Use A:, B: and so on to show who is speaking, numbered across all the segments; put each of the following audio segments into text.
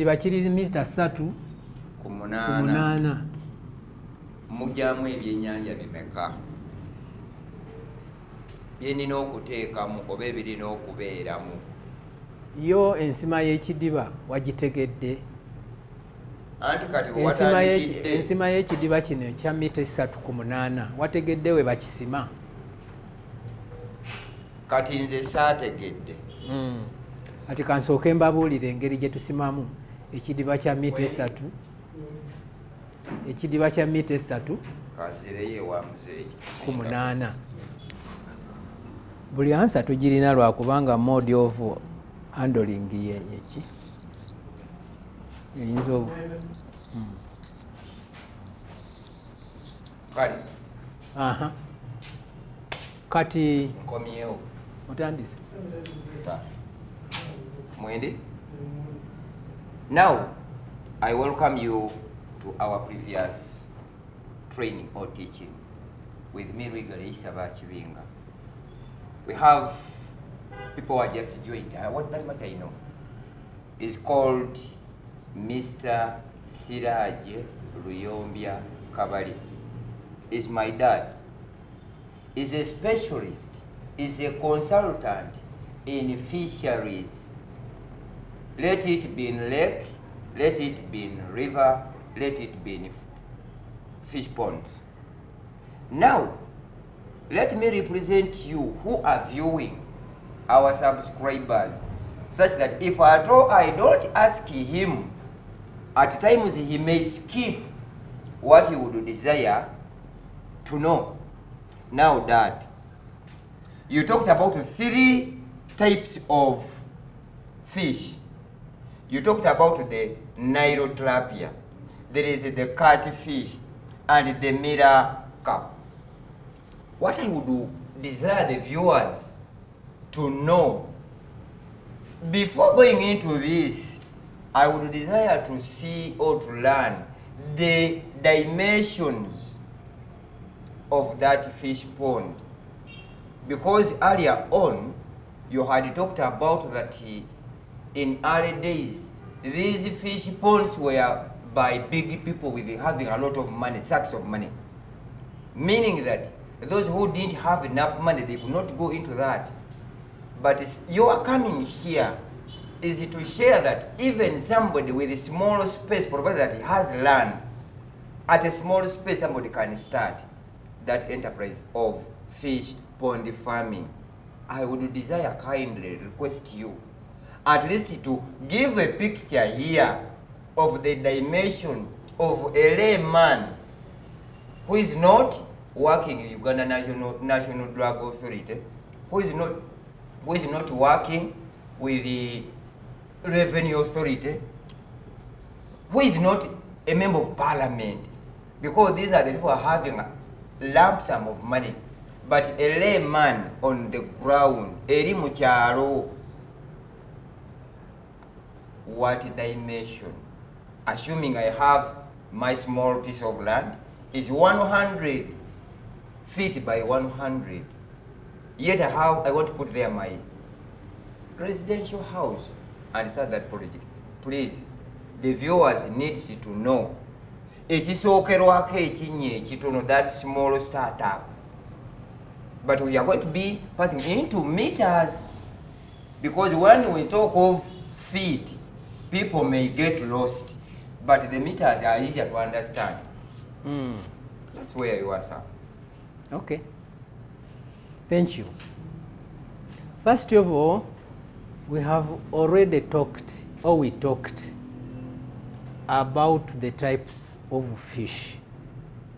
A: ekidiba kiri mita 3
B: ku 8 mujjamu ebyennyanja bimeka byenina okuteekamu oba ebirina okubeeramu?
A: yo ensima y'ekidiba wagitegedde?
B: Anti kati watandikidde
A: ensima y'ekidiba kino kya mita 3 ku 8 wategedde we bakisima?
B: Kati nze saategedde.
A: Ati kansooke mbabuulire engeri gye tusimamu ekidiba kya mita 3. Ekidiba kya mita 3
B: kanzireyo ewa muzeeyi
A: ku 8. Buli ansa tugirina lwakubanga mode of handling yeki eyinza obu.
B: kale
A: kati
B: nkomyewo
A: otandise
B: mwende. Now I welcome you to our previous training or teaching with me, Dr.Isa. We have people who are just joined. What that much I know is called Mr. Siraj Luyombya Kabali. Is my dad. Is a specialist. Is a consultant in fisheries. Let it be in lake, let it be in river, let it be in fish ponds. Now, let me represent you who are viewing our subscribers, such that if at all I don't ask him, at times he may skip what he would desire to know. Now, Dad, you talked about 3 types of fish. You talked about the Nilotilapia. There is the catfish and the mirror carp. What I would desire the viewers to know, before going into this, I would desire to see or to learn the dimensions of that fish pond. Because earlier on, you had talked about that in early days, these fish ponds were by big people with having a lot of money, sacks of money. Meaning that those who didn't have enough money, they could not go into that. But your coming here is to share that even somebody with a small space, provided that he has land, at a small space somebody can start that enterprise of fish pond farming. I would desire kindly request you at least to give a picture here of the dimension of a layman who is not working in Uganda National Drug Authority, who is not working with the Revenue Authority, who is not a member of parliament, because these are the people who are having a lump sum of money. But a layman on the ground, eri mukyalo, what dimension? Assuming I have my small piece of land is 100 feet by 100. Yet I want to put there my residential house and start that project. Please, the viewers need to know. Ekisookerwako ekinnya ekitono, that small startup. But we are going to be passing into meters, because when we talk of feet, people may get lost, but the meters are easier to understand. That's where you are, sir.
A: Okay. Thank you. First of all, we have already talked, or we talked about the types of fish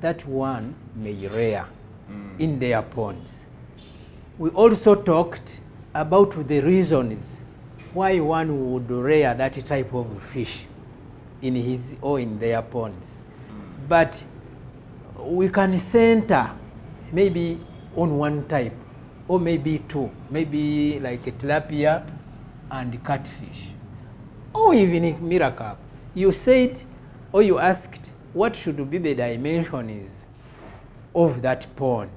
A: that one may rear in their ponds. We also talked about the reasons why one would rear that type of fish in his or in their ponds. But we can center maybe on one type, or maybe 2, maybe like a tilapia and catfish, or even mirror carp. You said, or you asked, what should be the dimensions of that pond?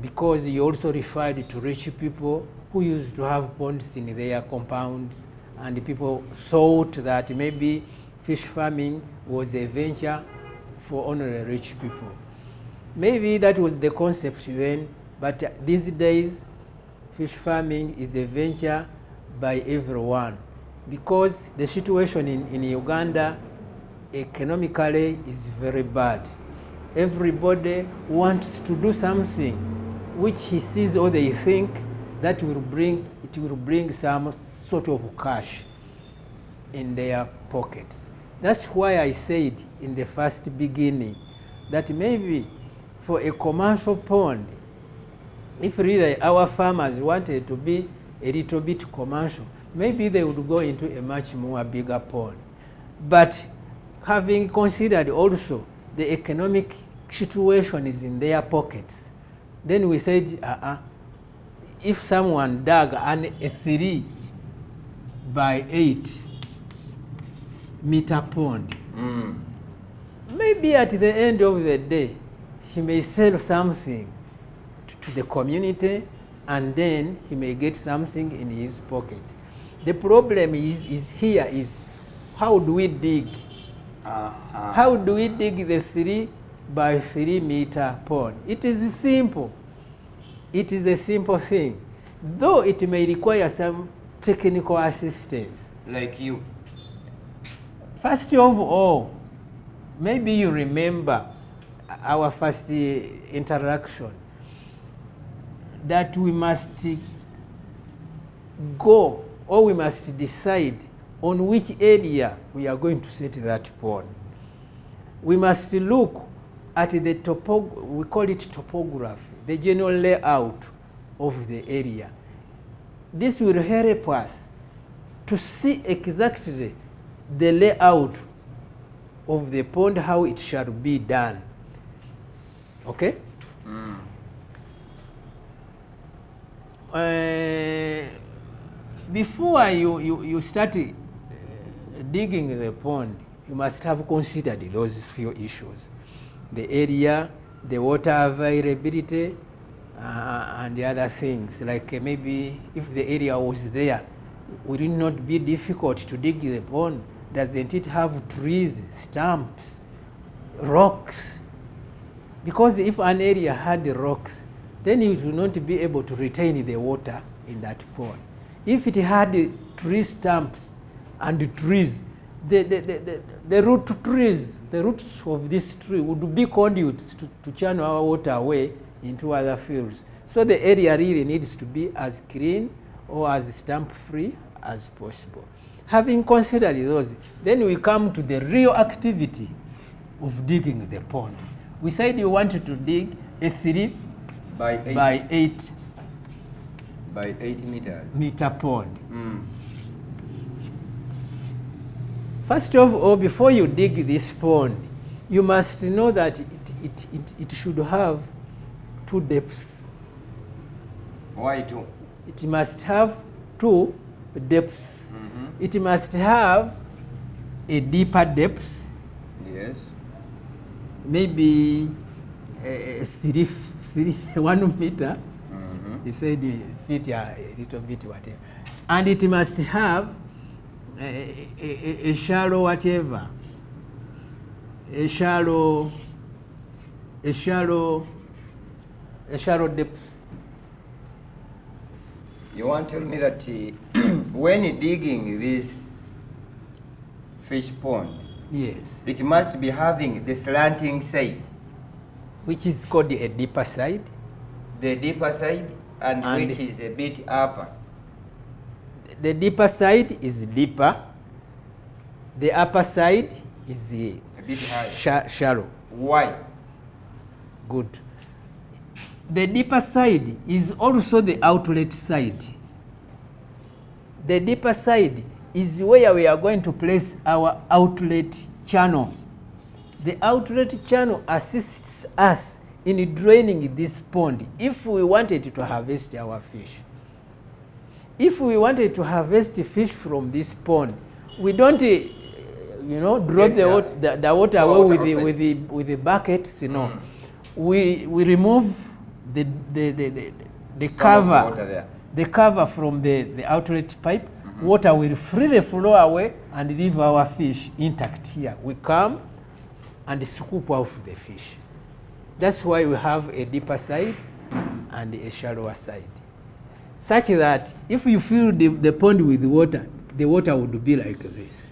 A: Because you also referred to rich people who used to have ponds in their compounds and people thought that maybe fish farming was a venture for only rich people. Maybe that was the concept then, but these days fish farming is a venture by everyone, because the situation in Uganda economically is very bad. Everybody wants to do something which he sees or they think that will bring some sort of cash in their pockets. That's why I said in the first beginning that maybe for a commercial pond, if really our farmers wanted to be a little bit commercial, maybe they would go into a much more bigger pond. But having considered also the economic situation is in their pockets, then we said, if someone dug a 3 by 8 meter pond, maybe at the end of the day, he may sell something to the community, and then he may get something in his pocket. The problem is how do we dig? How do we dig the 3 by 3 meter pond? It is simple. It is a simple thing, though it may require some technical assistance.
B: Like you.
A: First of all, maybe you remember our first interaction, that we must go, or we must decide on which area we are going to set that pond. We must look at the we call it topography, the general layout of the area. This will help us to see exactly the layout of the pond, how it shall be done. Okay? Before you start digging the pond, you must have considered those few issues: the area, the water availability, and the other things, like maybe if the area was there, would it not be difficult to dig the pond? Doesn't it have trees, stumps, rocks? Because if an area had rocks, then it would not be able to retain the water in that pond. If it had tree stumps and trees, the roots of this tree would be conduits to channel our water away into other fields. So the area really needs to be as clean or as stump-free as possible. Having considered those, then we come to the real activity of digging the pond. We said you wanted to dig a 3 by 8
B: meters
A: meter pond. First of all, before you dig this pond, you must know that it should have 2 depths.
B: Why 2?
A: It must have 2 depths. It must have a deeper depth.
B: Yes.
A: Maybe 1 meter. You said feet are a little bit whatever. And it must have a shallow whatever. A shallow depth.
B: You want to tell me that when digging this fish pond,
A: yes,
B: it must be having the slanting side,
A: which is called a deeper side.
B: The deeper side, and which is a bit upper.
A: The deeper side is deeper. The upper side is
B: a bit higher.
A: Shallow.
B: Why?
A: Good. The deeper side is also the outlet side. The deeper side is where we are going to place our outlet channel. The outlet channel assists us in draining this pond if we wanted to harvest our fish. If we wanted to harvest fish from this pond, we don't, drop the water away with the buckets. We remove the cover from the outlet pipe, water will freely flow away and leave our fish intact here. We come and scoop off the fish. That's why we have a deeper side and a shallower side. Such that if you fill the pond with water, the water would be like this.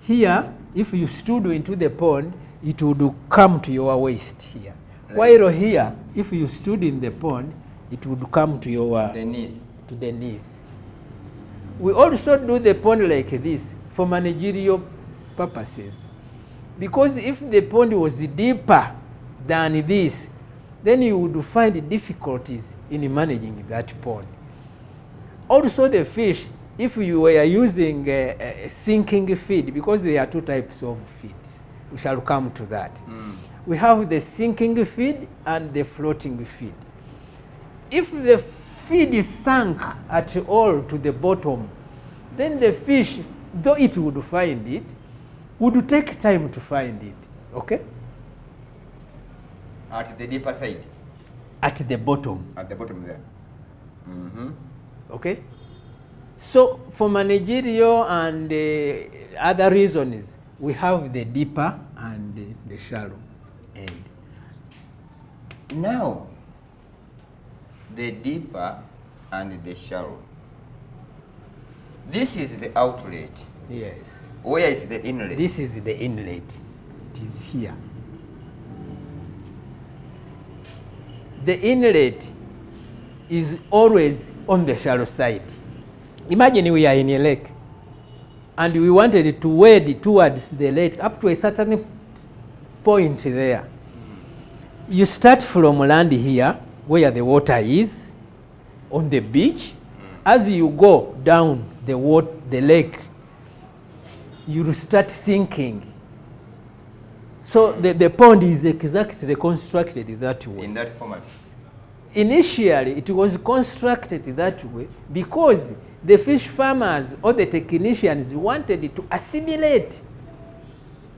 A: Here, if you stood into the pond, it would come to your waist here. Right. While here, if you stood in the pond, it would come to your
B: knees.
A: To the knees. We also do the pond like this for managerial purposes. Because if the pond was deeper than this, then you would find difficulties in managing that pond. Also the fish, if you were using a sinking feed, because there are two types of feeds, we shall come to that. We have the sinking feed and the floating feed. If the feed is sunk at all to the bottom, then the fish, though it would find it, would take time to find it, okay?
B: At the deeper side?
A: At the bottom.
B: At the bottom there.
A: Okay? So for managerial and other reasons, we have the deeper and the shallow end.
B: Now, the deeper and the shallow. This is the outlet.
A: Yes.
B: Where is the inlet?
A: This is the inlet. It is here. The inlet is always on the shallow side. Imagine we are in a lake and we wanted to wade towards the lake up to a certain point there. You start from land here where the water is on the beach. As you go down the lake, you will start sinking. So the pond is exactly constructed that way.
B: In that format?
A: Initially, it was constructed that way because the fish farmers or the technicians wanted to assimilate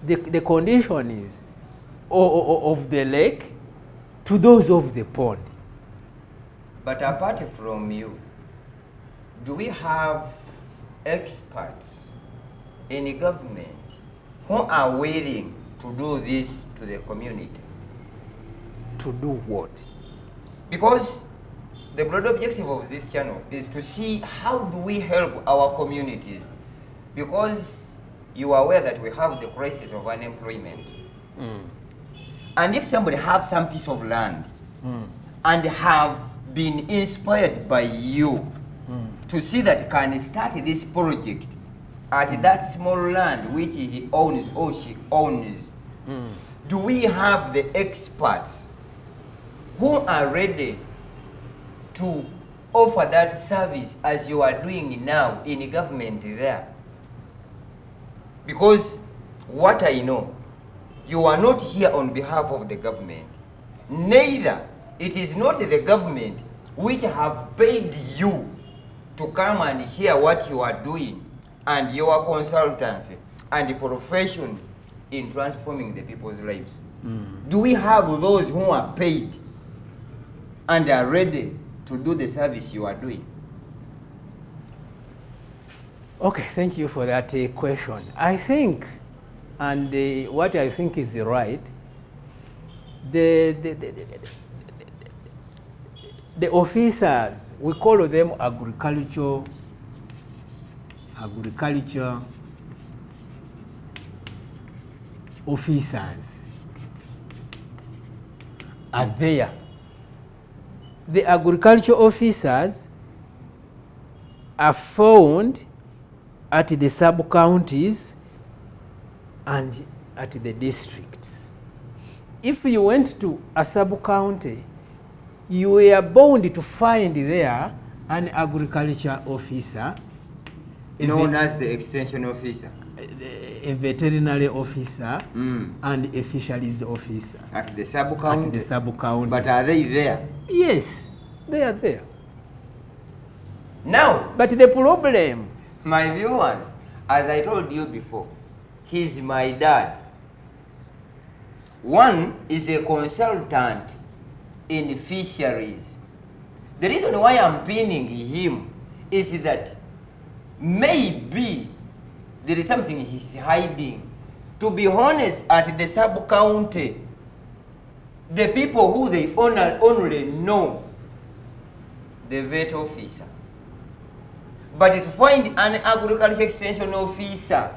A: the conditions of the lake to those of the pond.
B: But apart from you, do we have experts in the government who are willing to do this to the community?
A: To do what?
B: Because the broad objective of this channel is to see how do we help our communities. Because you are aware that we have the crisis of unemployment. And if somebody has some piece of land and have been inspired by you to see that can start this project at that small land which he owns or she owns, do we have the experts who are ready to offer that service as you are doing now in government there? Because what I know, you are not here on behalf of the government. Neither it is not the government which have paid you to come and share what you are doing and your consultancy and the profession in transforming the people's lives. Do we have those who are paid and are ready to do the service you are doing?
A: Okay, thank you for that question. I think, and what I think is right, the officers, we call them agriculture officers, are there. The agriculture officers are found at the sub-counties and at the districts. If you went to a sub-county, you were bound to find there an agriculture officer,
B: known as the extension officer,
A: a veterinary officer, and a fisheries officer.
B: At the sub-county? At
A: the sub-county.
B: But are they there?
A: Yes, they are there.
B: Now,
A: but the problem,
B: my viewers, as I told you before, he's my dad. One is a consultant in fisheries. The reason why I'm pinning him is that maybe there is something he's hiding. To be honest, at the sub-county, the people who they only know, the vet officer. But to find an agriculture extension officer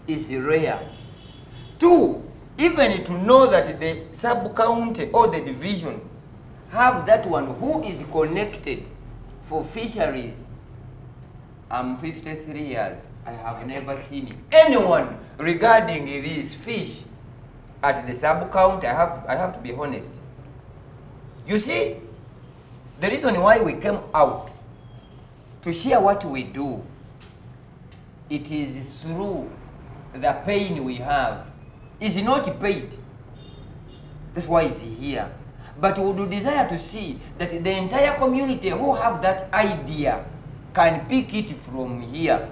B: is rare. Two, even to know that the sub-county or the division have that one who is connected for fisheries. I'm 53 years. I have never seen anyone regarding these fish at the sub-county. I have to be honest. You see, the reason why we came out to share what we do, it is through the pain we have. Is not paid. That's why it's here. But we would desire to see that the entire community who have that idea can pick it from here.